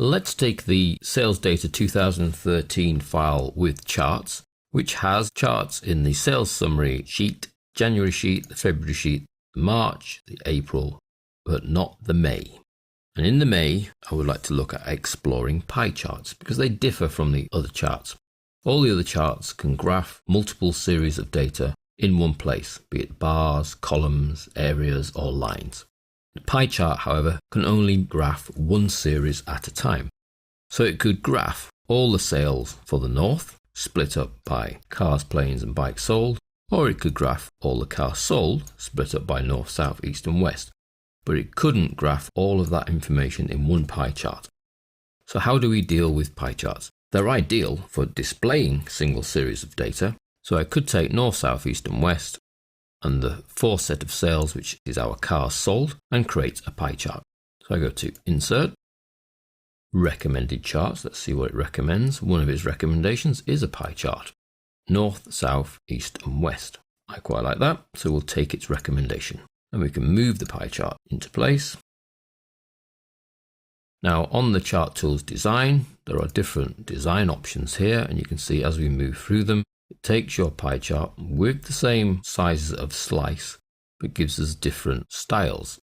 Let's take the sales data 2013 file with charts, which has charts in the sales summary sheet, January sheet, the February sheet, March, the April, but not the May. And in the May, I would like to look at exploring pie charts because they differ from the other charts. All the other charts can graph multiple series of data in one place, be it bars, columns, areas, or lines. The pie chart, however, can only graph one series at a time. So it could graph all the sales for the north, split up by cars, planes, and bikes sold, or it could graph all the cars sold, split up by north, south, east, and west. But it couldn't graph all of that information in one pie chart. So how do we deal with pie charts? They're ideal for displaying single series of data. So I could take north, south, east, and west, and the fourth set of sales, which is our cars sold, and create a pie chart. So I go to Insert, Recommended Charts. Let's see what it recommends. One of its recommendations is a pie chart. North, south, east, and west. I quite like that, so we'll take its recommendation. And we can move the pie chart into place. Now on the Chart Tools design, there are different design options here, and you can see as we move through them, it takes your pie chart with the same sizes of slice, but gives us different styles.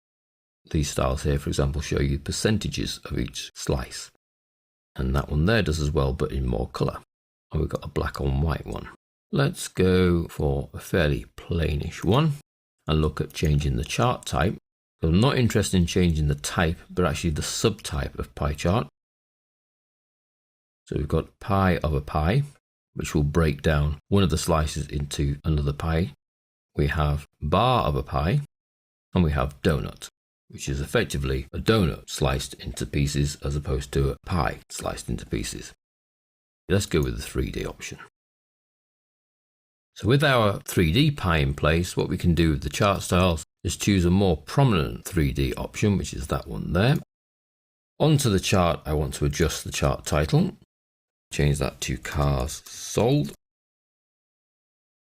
These styles here, for example, show you percentages of each slice. And that one there does as well, but in more colour. And we've got a black on white one. Let's go for a fairly plainish one and look at changing the chart type. So I'm not interested in changing the type, but actually the subtype of pie chart. So we've got pie of a pie, which will break down one of the slices into another pie. We have bar of a pie, and we have donut, which is effectively a donut sliced into pieces as opposed to a pie sliced into pieces. Let's go with the 3D option. So with our 3D pie in place, what we can do with the chart styles is choose a more prominent 3D option, which is that one there. Onto the chart, I want to adjust the chart title. Change that to cars sold.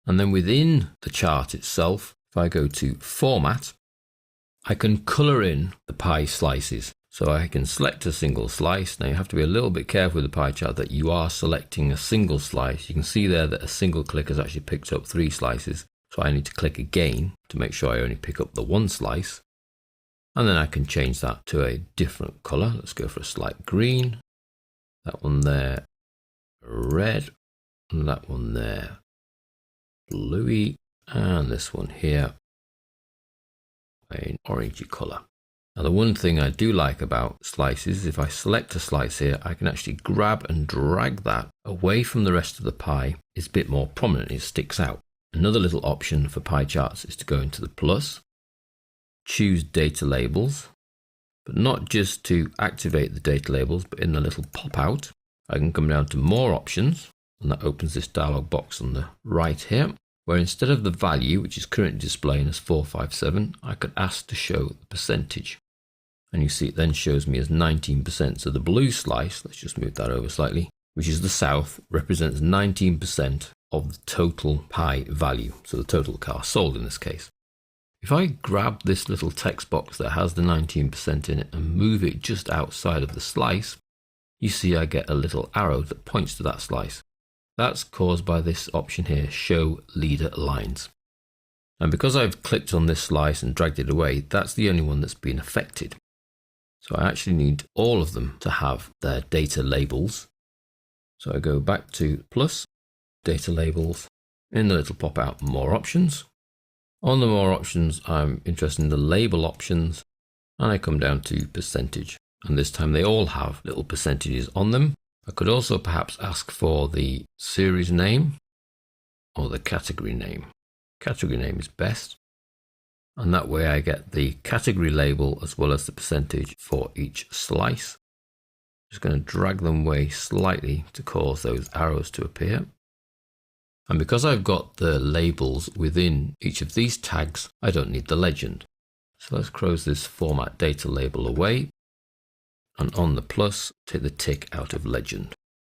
And then within the chart itself, if I go to Format, I can colour in the pie slices. So I can select a single slice. Now you have to be a little bit careful with the pie chart that you are selecting a single slice. You can see there that a single click has actually picked up 3 slices. So I need to click again to make sure I only pick up the 1 slice. And then I can change that to a different colour. Let's go for a slight green. That one there, red. And that one there, bluey. And this one here, an orangey colour. Now the one thing I do like about slices, if I select a slice here, I can actually grab and drag that away from the rest of the pie. It's a bit more prominent, it sticks out. Another little option for pie charts is to go into the plus, choose data labels, but not just to activate the data labels, but in the little pop out, I can come down to more options, and that opens this dialog box on the right here, where instead of the value, which is currently displaying as 457, I could ask to show the percentage. And you see it then shows me as 19%. So the blue slice, let's just move that over slightly, which is the south, represents 19% of the total pie value. So the total car sold in this case. If I grab this little text box that has the 19% in it and move it just outside of the slice, you see I get a little arrow that points to that slice. That's caused by this option here, Show Leader Lines. And because I've clicked on this slice and dragged it away, that's the only one that's been affected. So I actually need all of them to have their data labels. So I go back to plus, data labels, in the little pop out, more options. On the more options, I'm interested in the label options, and I come down to percentage. And this time they all have little percentages on them. I could also perhaps ask for the series name or the category name. Category name is best. And that way I get the category label as well as the percentage for each slice. Just going to drag them away slightly to cause those arrows to appear. And because I've got the labels within each of these tags, I don't need the legend. So let's close this format data label away. And on the plus, take the tick out of legend.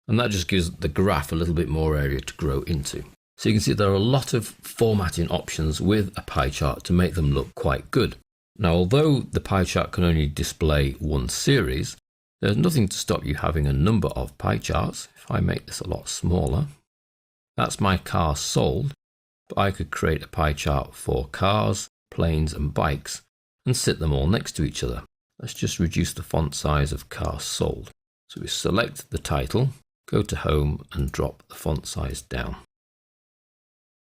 And that just gives the graph a little bit more area to grow into. So you can see there are a lot of formatting options with a pie chart to make them look quite good. Now, although the pie chart can only display one series, There's nothing to stop you having a number of pie charts. If I make this a lot smaller, that's my cars sold, but I could create a pie chart for cars, planes and bikes and sit them all next to each other. Let's just reduce the font size of cars sold. So we select the title, go to home and drop the font size down.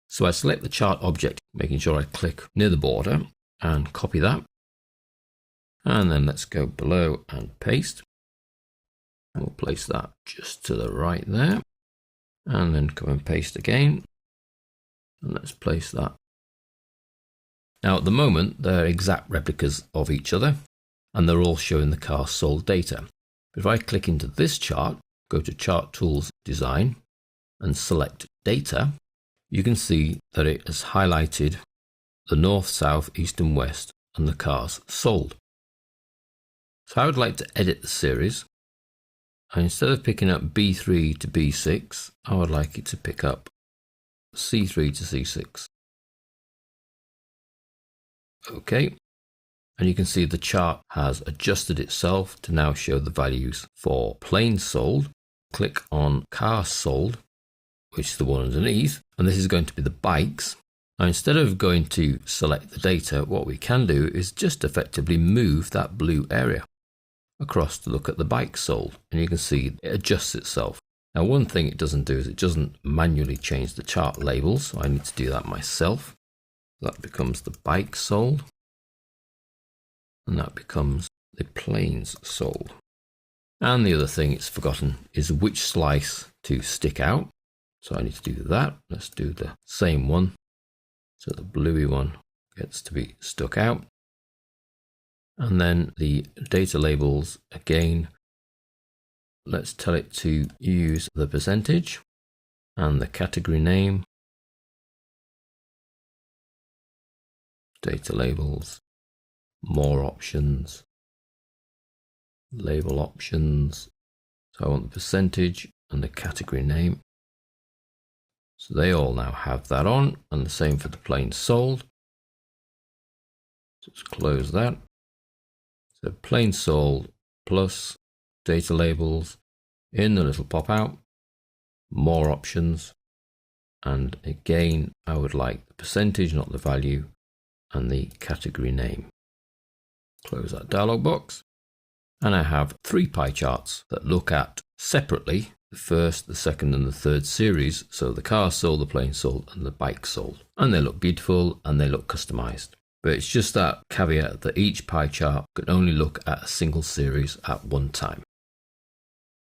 So I select the chart object, making sure I click near the border and copy that. And then let's go below and paste. And we'll place that just to the right there. And then come and paste again. And let's place that. Now at the moment, they're exact replicas of each other, and they're all showing the cars sold data. But if I click into this chart, go to Chart Tools, Design, and select Data, you can see that it has highlighted the north, south, east and west and the cars sold. So I would like to edit the series, and instead of picking up B3 to B6, I would like it to pick up C3 to C6. OK, and you can see the chart has adjusted itself to now show the values for planes sold. Click on cars sold, which is the one underneath, and this is going to be the bikes. Now instead of going to select the data, what we can do is just effectively move that blue area across to look at the bikes sold, and you can see it adjusts itself. Now one thing it doesn't do is it doesn't manually change the chart labels, so I need to do that myself. That becomes the bike sold, and that becomes the planes sold. And the other thing it's forgotten is which slice to stick out. So I need to do that. Let's do the same one. So the bluey one gets to be stuck out. And then the data labels again. Let's tell it to use the percentage and the category name. Data labels, more options, label options. So I want the percentage and the category name. So they all now have that on, and the same for the planes sold. So let's close that. So planes sold plus data labels in the little pop out, more options, and again I would like the percentage, not the value, and the category name. Close that dialog box, and I have 3 pie charts that look at separately the first, the second and the third series, so the car sold, the plane sold and the bike sold, and they look beautiful and they look customized. But it's just that caveat that each pie chart can only look at a single series at one time.